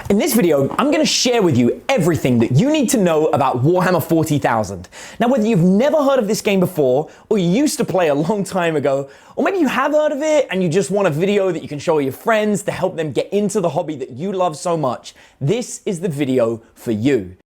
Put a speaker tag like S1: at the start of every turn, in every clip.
S1: In this video, I'm going to share with you everything that you need to know about Warhammer 40,000. Now, whether you've never heard of this game before, or you used to play a long time ago, or maybe you have heard of it and you just want a video that you can show your friends to help them get into the hobby that you love so much, this is the video for you.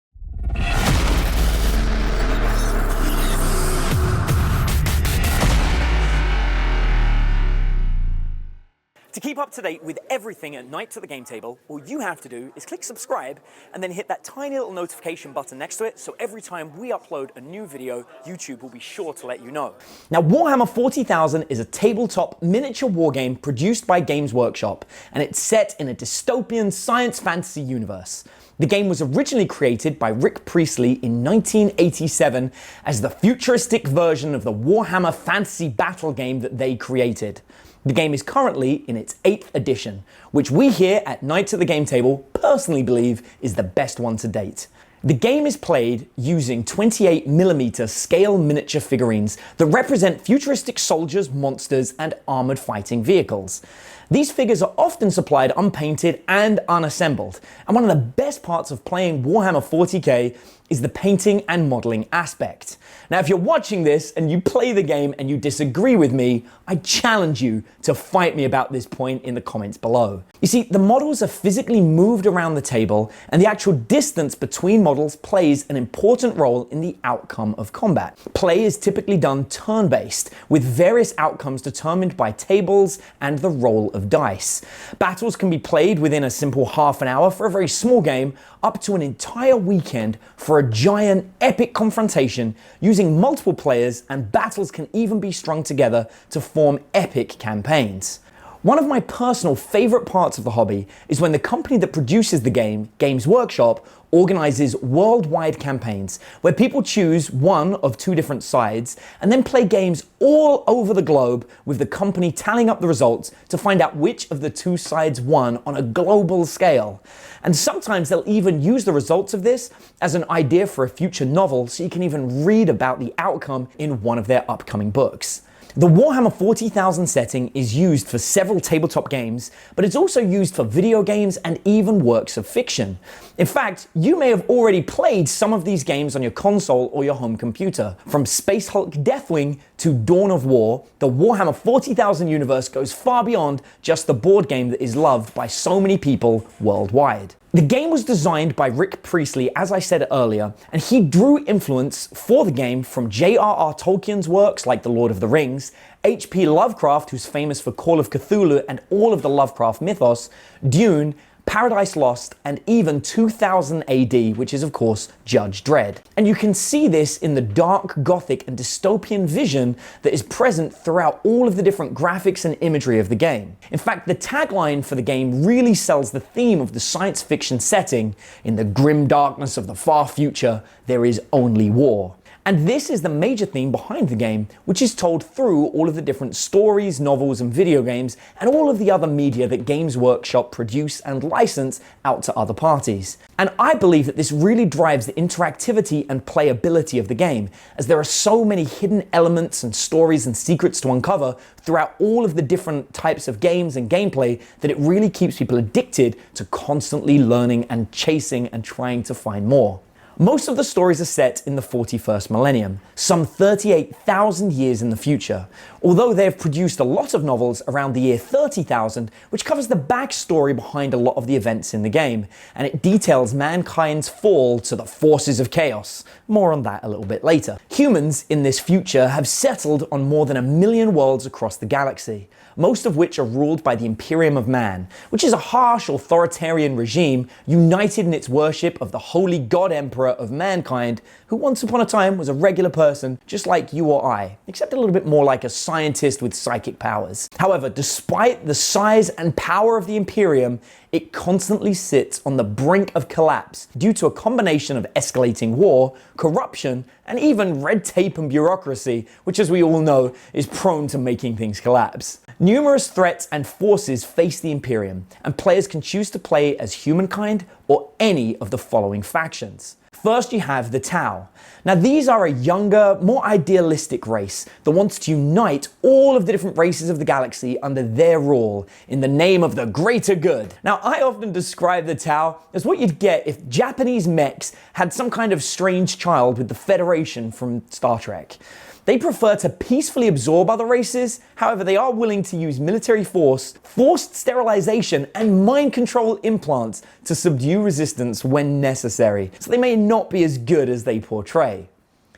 S1: To keep up to date with everything at Knights at the Game Table, all you have to do is click subscribe and then hit that tiny little notification button next to it, so every time we upload a new video, YouTube will be sure to let you know. Now, Warhammer 40,000 is a tabletop miniature wargame produced by Games Workshop, and it's set in a dystopian science fantasy universe. The game was originally created by Rick Priestley in 1987 as the futuristic version of the Warhammer fantasy battle game that they created. The game is currently in its 8th edition, which we here at Knights at the Game Table personally believe is the best one to date. The game is played using 28mm scale miniature figurines that represent futuristic soldiers, monsters, and armored fighting vehicles. These figures are often supplied unpainted and unassembled, and one of the best parts of playing Warhammer 40k is the painting and modeling aspect. Now, if you're watching this and you play the game and you disagree with me, I challenge you to fight me about this point in the comments below. You see, the models are physically moved around the table, and the actual distance between models plays an important role in the outcome of combat. Play is typically done turn-based, with various outcomes determined by tables and the roll of dice. Battles can be played within a simple half an hour for a very small game, up to an entire weekend for a giant epic confrontation using multiple players, and battles can even be strung together to form epic campaigns. One of my personal favorite parts of the hobby is when the company that produces the game, Games Workshop, organizes worldwide campaigns where people choose one of two different sides and then play games all over the globe, with the company tallying up the results to find out which of the two sides won on a global scale. And sometimes they'll even use the results of this as an idea for a future novel, so you can even read about the outcome in one of their upcoming books. The Warhammer 40,000 setting is used for several tabletop games, but it's also used for video games and even works of fiction. In fact, you may have already played some of these games on your console or your home computer. From Space Hulk Deathwing to Dawn of War, the Warhammer 40,000 universe goes far beyond just the board game that is loved by so many people worldwide. The game was designed by Rick Priestley, as I said earlier, and he drew influence for the game from J.R.R. Tolkien's works like The Lord of the Rings, H.P. Lovecraft, who's famous for Call of Cthulhu and all of the Lovecraft mythos, Dune, Paradise Lost, and even 2000 AD, which is of course Judge Dredd. And you can see this in the dark, gothic, and dystopian vision that is present throughout all of the different graphics and imagery of the game. In fact, the tagline for the game really sells the theme of the science fiction setting: in the grim darkness of the far future, there is only war. And this is the major theme behind the game, which is told through all of the different stories, novels, and video games, and all of the other media that Games Workshop produce and license out to other parties. And I believe that this really drives the interactivity and playability of the game, as there are so many hidden elements and stories and secrets to uncover throughout all of the different types of games and gameplay that it really keeps people addicted to constantly learning and chasing and trying to find more. Most of the stories are set in the 41st millennium, some 38,000 years in the future, although they have produced a lot of novels around the year 30,000, which covers the backstory behind a lot of the events in the game, and it details mankind's fall to the forces of chaos. More on that a little bit later. Humans in this future have settled on more than 1 million worlds across the galaxy, most of which are ruled by the Imperium of Man, which is a harsh authoritarian regime united in its worship of the holy god emperor of mankind, who once upon a time was a regular person just like you or I, except a little bit more like a scientist with psychic powers. However, despite the size and power of the Imperium, it constantly sits on the brink of collapse due to a combination of escalating war, corruption, and even red tape and bureaucracy, which, as we all know, is prone to making things collapse. Numerous threats and forces face the Imperium, and players can choose to play as humankind or any of the following factions. First, you have the Tau. Now, these are a younger, more idealistic race that wants to unite all of the different races of the galaxy under their rule in the name of the greater good. Now, I often describe the Tau as what you'd get if Japanese mechs had some kind of strange child with the Federation from Star Trek. They prefer to peacefully absorb other races, however they are willing to use military force, forced sterilization, and mind control implants to subdue resistance when necessary, so they may not be as good as they portray.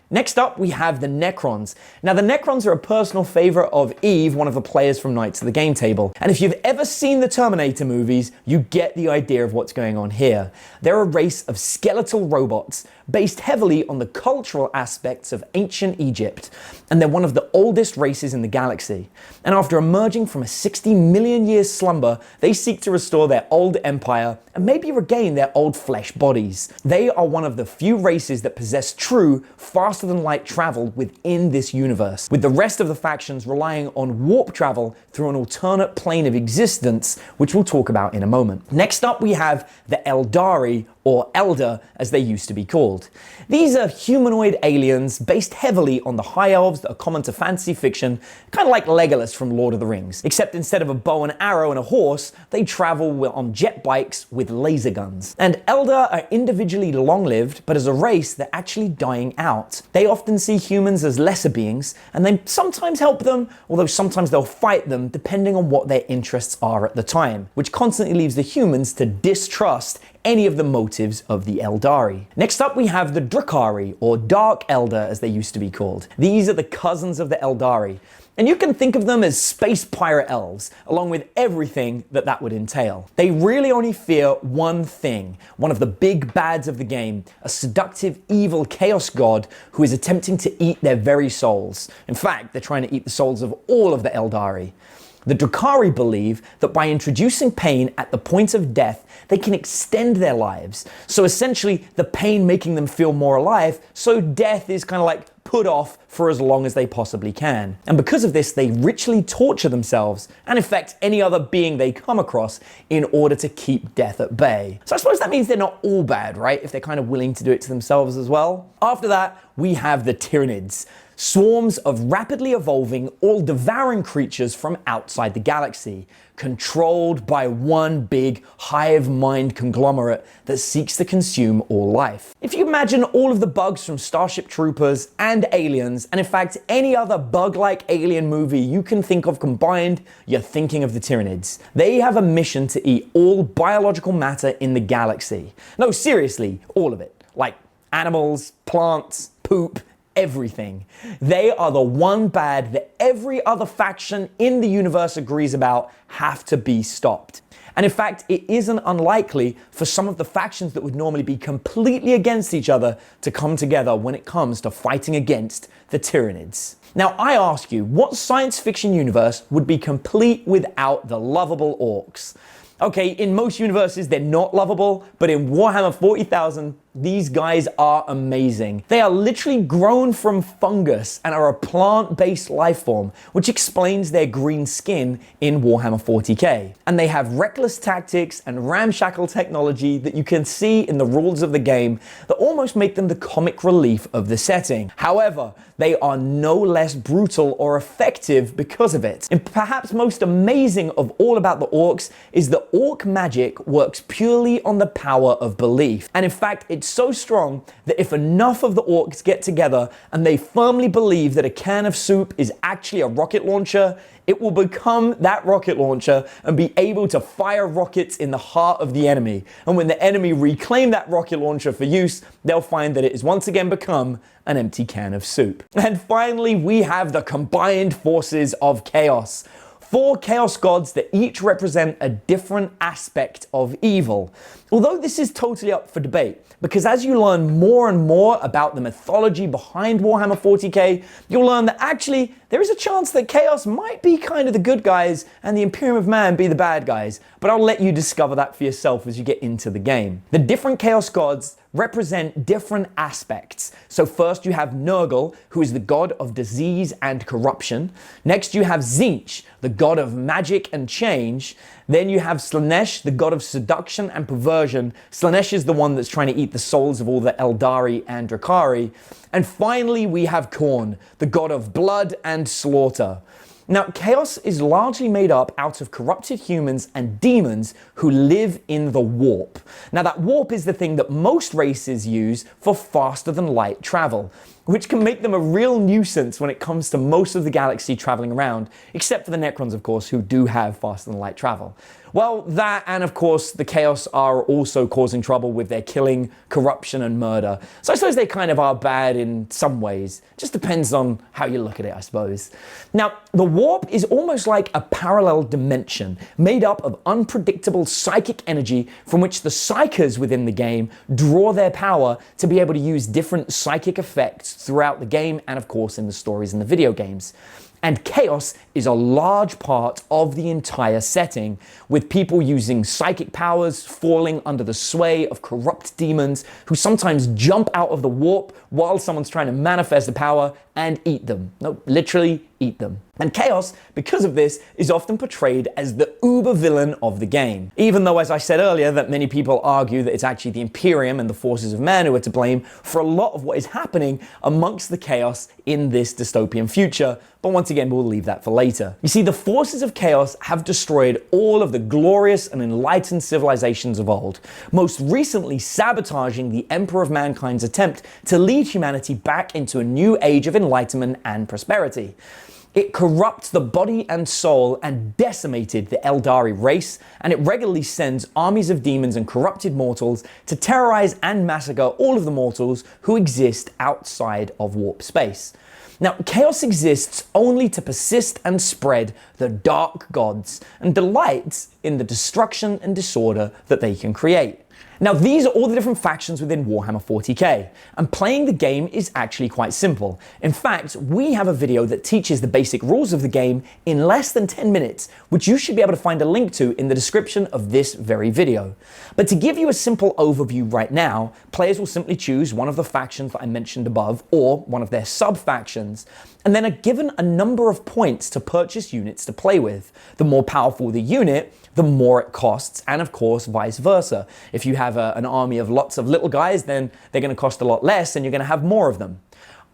S1: Next up, we have the Necrons. Now, the Necrons are a personal favorite of Eve, one of the players from Knights of the Game Table. And if you've ever seen the Terminator movies, you get the idea of what's going on here. They're a race of skeletal robots based heavily on the cultural aspects of ancient Egypt. And they're one of the oldest races in the galaxy. And after emerging from a 60 million year slumber, they seek to restore their old empire and maybe regain their old flesh bodies. They are one of the few races that possess true, faster than light travel within this universe, with the rest of the factions relying on warp travel through an alternate plane of existence, which we'll talk about in a moment. Next up, we have the Eldari, or Elder as they used to be called. These are humanoid aliens based heavily on the high elves that are common to fantasy fiction, kind of like Legolas from Lord of the Rings, except instead of a bow and arrow and a horse, they travel on jet bikes with laser guns. And Elder are individually long-lived, but as a race, they're actually dying out. They often see humans as lesser beings, and they sometimes help them, although sometimes they'll fight them depending on what their interests are at the time, which constantly leaves the humans to distrust any of the motives of the Eldari. Next up, we have the Drukhari, or Dark Elder as they used to be called. These are the cousins of the Eldari. And you can think of them as space pirate elves, along with everything that would entail. They really only fear one thing, one of the big bads of the game, a seductive, evil chaos god who is attempting to eat their very souls. In fact, they're trying to eat the souls of all of the Eldari. The Drukhari believe that by introducing pain at the point of death, they can extend their lives. So essentially, the pain making them feel more alive, so death is kind of like put off for as long as they possibly can. And because of this, they ritually torture themselves and infect any other being they come across in order to keep death at bay. So I suppose that means they're not all bad, right? If they're kind of willing to do it to themselves as well. After that, we have the Tyranids. Swarms of rapidly evolving, all-devouring creatures from outside the galaxy, controlled by one big hive mind conglomerate that seeks to consume all life. If you imagine all of the bugs from Starship Troopers and Aliens, and in fact any other bug-like alien movie you can think of combined, you're thinking of the Tyranids. They have a mission to eat all biological matter in the galaxy. No, seriously, all of it. Like animals, plants, poop, everything. They are the one bad that every other faction in the universe agrees about have to be stopped. And in fact, it isn't unlikely for some of the factions that would normally be completely against each other to come together when it comes to fighting against the Tyranids. Now, I ask you, what science fiction universe would be complete without the lovable orcs? Okay, in most universes, they're not lovable, but in Warhammer 40,000, these guys are amazing. They are literally grown from fungus and are a plant-based life form, which explains their green skin in Warhammer 40k. And they have reckless tactics and ramshackle technology that you can see in the rules of the game that almost make them the comic relief of the setting. However, they are no less brutal or effective because of it. And perhaps most amazing of all about the orcs is that orc magic works purely on the power of belief. And in fact, it's so strong that if enough of the orcs get together and they firmly believe that a can of soup is actually a rocket launcher, it will become that rocket launcher and be able to fire rockets in the heart of the enemy. And when the enemy reclaim that rocket launcher for use, they'll find that it has once again become an empty can of soup. And finally, we have the combined forces of chaos. 4 chaos gods that each represent a different aspect of evil. Although this is totally up for debate, because as you learn more and more about the mythology behind Warhammer 40k, you'll learn that actually there is a chance that Chaos might be kind of the good guys and the Imperium of Man be the bad guys, but I'll let you discover that for yourself as you get into the game. The different Chaos gods represent different aspects. So first you have Nurgle, who is the god of disease and corruption. Next you have Tzeentch, the god of magic and change. Then you have Slaanesh, the god of seduction and perversion. Slaanesh is the one that's trying to eat the souls of all the Eldari and Drakari. And finally we have Khorne, the god of blood and slaughter. Now, Chaos is largely made up out of corrupted humans and demons who live in the warp. Now, that warp is the thing that most races use for faster than light travel, which can make them a real nuisance when it comes to most of the galaxy traveling around, except for the Necrons, of course, who do have faster than light travel. Well, that and of course the Chaos are also causing trouble with their killing, corruption and murder. So I suppose they kind of are bad in some ways. Just depends on how you look at it, I suppose. Now, the warp is almost like a parallel dimension made up of unpredictable psychic energy from which the psychers within the game draw their power to be able to use different psychic effects throughout the game and of course in the stories in the video games. And Chaos is a large part of the entire setting, with people using psychic powers, falling under the sway of corrupt demons who sometimes jump out of the warp while someone's trying to manifest the power and eat them. No, literally eat them. And Chaos, because of this, is often portrayed as the uber villain of the game. Even though, as I said earlier, that many people argue that it's actually the Imperium and the forces of man who are to blame for a lot of what is happening amongst the Chaos in this dystopian future. But once again, we'll leave that for later. You see, the forces of Chaos have destroyed all of the glorious and enlightened civilizations of old, most recently sabotaging the Emperor of Mankind's attempt to lead humanity back into a new age of enlightenment and prosperity. It corrupts the body and soul and decimated the Eldari race, and it regularly sends armies of demons and corrupted mortals to terrorize and massacre all of the mortals who exist outside of warp space. Now, Chaos exists only to persist and spread the dark gods and delights in the destruction and disorder that they can create. Now, these are all the different factions within Warhammer 40k, and playing the game is actually quite simple. In fact, we have a video that teaches the basic rules of the game in less than 10 minutes, which you should be able to find a link to in the description of this very video. But to give you a simple overview right now, players will simply choose one of the factions that I mentioned above, or one of their sub-factions, and then are given a number of points to purchase units to play with. The more powerful the unit, the more it costs, and of course vice versa. If you have an army of lots of little guys, then they're going to cost a lot less and you're going to have more of them.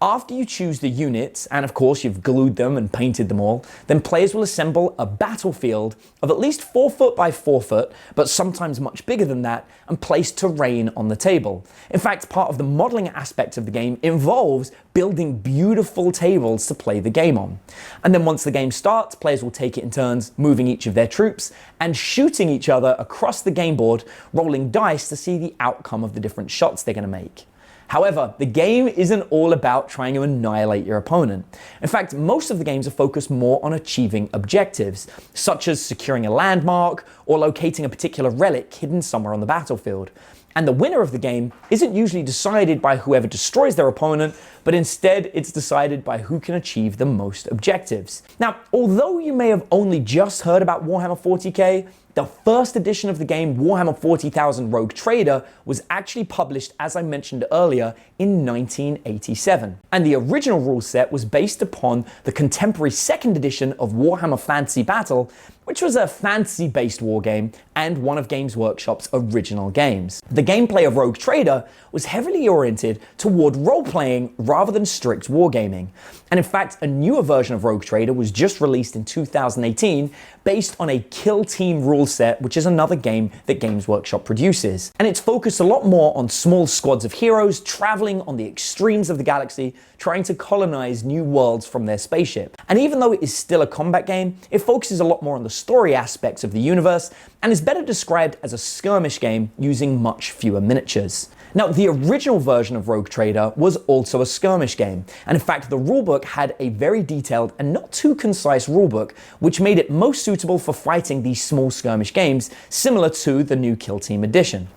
S1: After you choose the units, and of course you've glued them and painted them all, then players will assemble a battlefield of at least 4 foot by 4 foot, but sometimes much bigger than that, and place terrain on the table. In fact, part of the modeling aspect of the game involves building beautiful tables to play the game on. And then once the game starts, players will take it in turns, moving each of their troops and shooting each other across the game board, rolling dice to see the outcome of the different shots they're going to make. However, the game isn't all about trying to annihilate your opponent. In fact, most of the games are focused more on achieving objectives, such as securing a landmark or locating a particular relic hidden somewhere on the battlefield. And the winner of the game isn't usually decided by whoever destroys their opponent, but instead it's decided by who can achieve the most objectives. Now, although you may have only just heard about Warhammer 40k, the first edition of the game, Warhammer 40,000 Rogue Trader, was actually published, as I mentioned earlier, in 1987. And the original rule set was based upon the contemporary second edition of Warhammer Fantasy Battle, which was a fantasy-based wargame and one of Games Workshop's original games. The gameplay of Rogue Trader was heavily oriented toward role-playing rather than strict wargaming. And in fact, a newer version of Rogue Trader was just released in 2018 based on a Kill Team rule set, which is another game that Games Workshop produces. And it's focused a lot more on small squads of heroes traveling on the extremes of the galaxy, trying to colonize new worlds from their spaceship. And even though it is still a combat game, it focuses a lot more on the story aspects of the universe and is better described as a skirmish game using much fewer miniatures. Now, the original version of Rogue Trader was also a skirmish game, and in fact the rulebook had a very detailed and not too concise rulebook, which made it most suitable for fighting these small skirmish games, similar to the new Kill Team edition.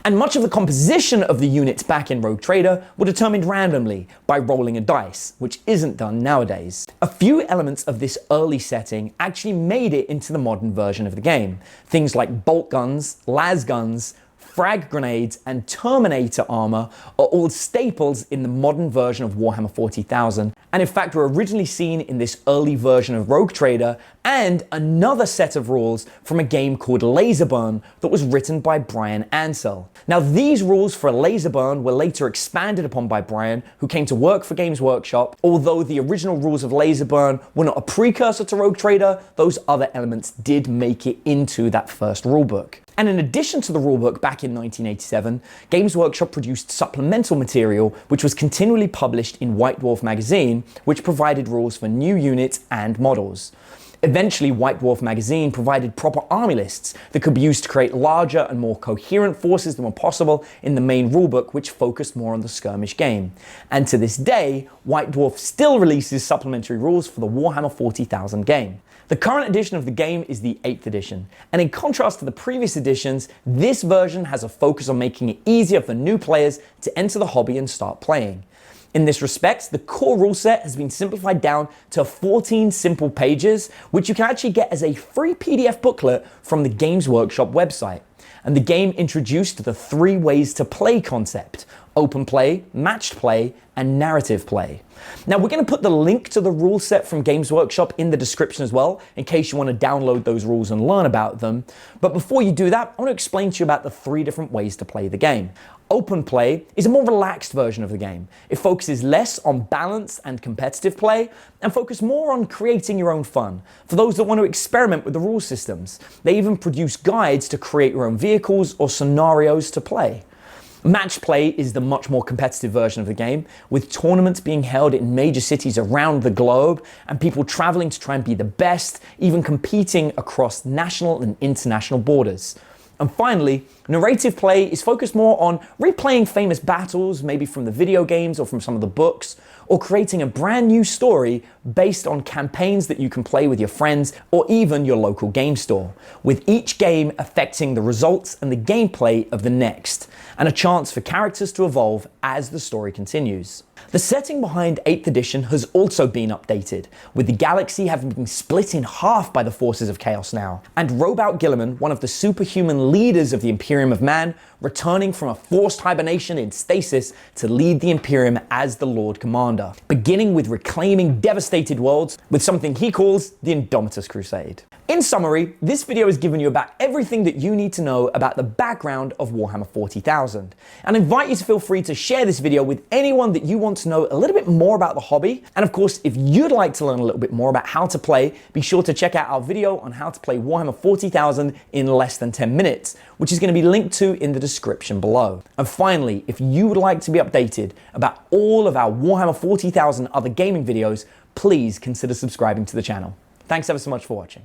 S1: And much of the composition of the units back in Rogue Trader were determined randomly by rolling a dice, which isn't done nowadays. A few elements of this early setting actually made it into the modern version of the game. Things like bolt guns, las guns, frag grenades, and Terminator armor are all staples in the modern version of Warhammer 40,000, and in fact were originally seen in this early version of Rogue Trader and another set of rules from a game called Laser Burn that was written by Brian Ansell. Now these rules for Laser Burn were later expanded upon by Brian, who came to work for Games Workshop. Although the original rules of Laser Burn were not a precursor to Rogue Trader, those other elements did make it into that first rulebook. And in addition to the rulebook back in 1987, Games Workshop produced supplemental material which was continually published in White Dwarf magazine, which provided rules for new units and models. Eventually, White Dwarf magazine provided proper army lists that could be used to create larger and more coherent forces than were possible in the main rulebook, which focused more on the skirmish game. And to this day, White Dwarf still releases supplementary rules for the Warhammer 40,000 game. The current edition of the game is the 8th edition, and in contrast to the previous editions, this version has a focus on making it easier for new players to enter the hobby and start playing. In this respect, the core rule set has been simplified down to 14 simple pages, which you can actually get as a free PDF booklet from the Games Workshop website. And the game introduced the 3 ways to play concept: open play, matched play, and narrative play. Now we're going to put the link to the rule set from Games Workshop in the description as well, in case you want to download those rules and learn about them. But before you do that, I want to explain to you about the 3 different ways to play the game. Open play is a more relaxed version of the game. It focuses less on balance and competitive play and focuses more on creating your own fun. For those that want to experiment with the rule systems, they even produce guides to create your own vehicles or scenarios to play. Match play is the much more competitive version of the game, with tournaments being held in major cities around the globe and people traveling to try and be the best, even competing across national and international borders. And finally, narrative play is focused more on replaying famous battles, maybe from the video games or from some of the books, or creating a brand new story based on campaigns that you can play with your friends or even your local game store, with each game affecting the results and the gameplay of the next, and a chance for characters to evolve as the story continues. The setting behind 8th edition has also been updated, with the galaxy having been split in half by the forces of chaos now, and Robout Guilliman, one of the superhuman leaders of the Imperium of Man, returning from a forced hibernation in stasis to lead the Imperium as the Lord Commander, beginning with reclaiming devastated worlds with something he calls the Indomitus Crusade. In summary, this video has given you about everything that you need to know about the background of Warhammer 40,000, and I invite you to feel free to share this video with anyone that you want to know a little bit more about the hobby. And of course, if you'd like to learn a little bit more about how to play, be sure to check out our video on how to play Warhammer 40,000 in less than 10 minutes, which is going to be linked to in the description below. And finally, if you would like to be updated about all of our Warhammer 40,000 other gaming videos, please consider subscribing to the channel. Thanks ever so much for watching.